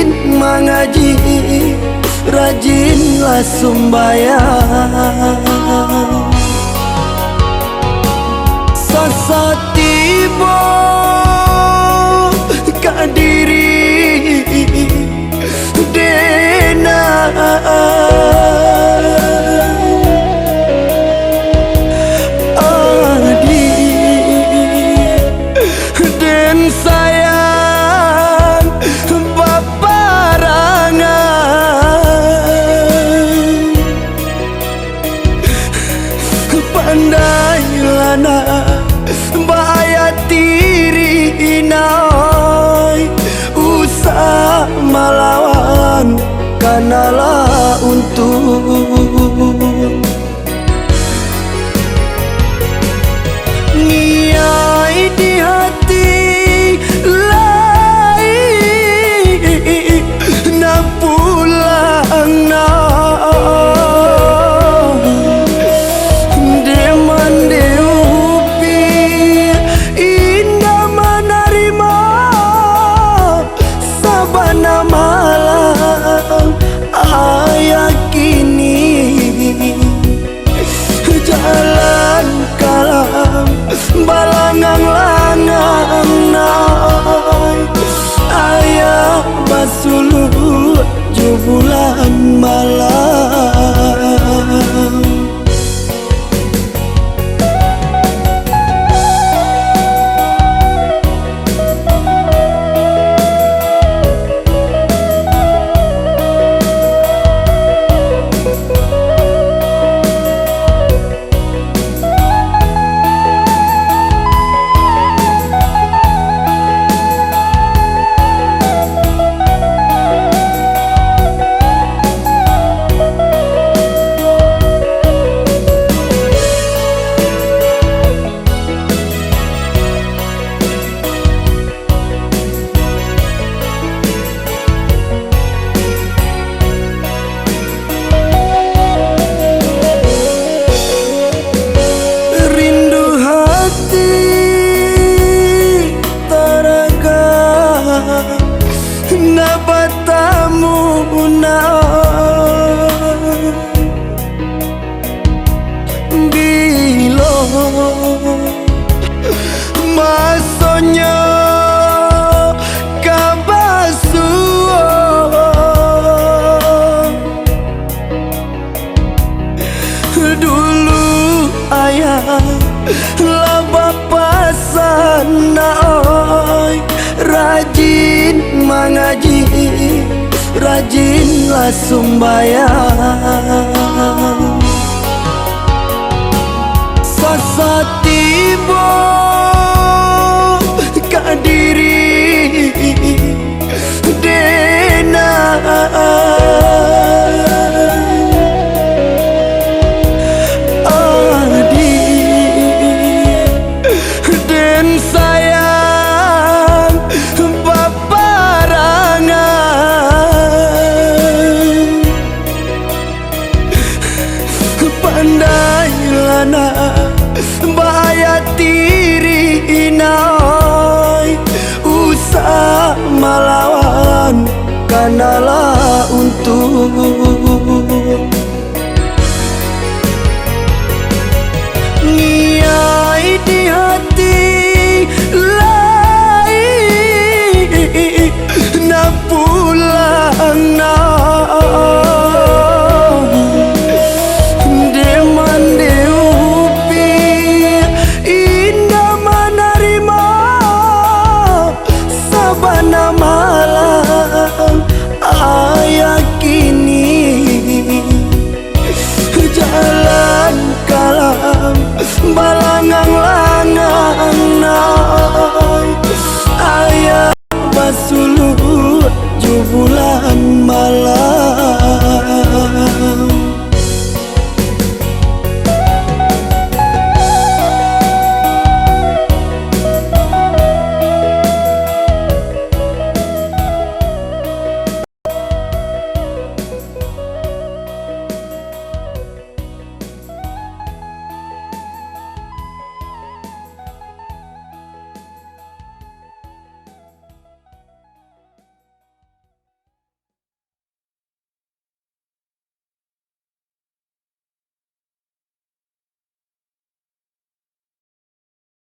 rajin mengaji, rajinlah sembahyang. Sasa tiba kadiri dena adi dan sayang baparangan. Pandailah bahaya tiri inai, usah melawan kanalah untung. Niai di hati lain na pulang na jalan kalam balangang-langang nai, ayah basuluh jubulan malam. Masonya kabasuo dulu ayah lah bapasan naoi, rajin mengaji, rajinlah sembahyang. Sasa tiba kadiri dena adi dan sayang baparangan. Pandailah bahaya tiri inai, usah melawan kanalah untung. Niai di hati lain na pulang na malam, ayah kini jalan kalam balangang-langang nai, ayah basuluh jubulan malam.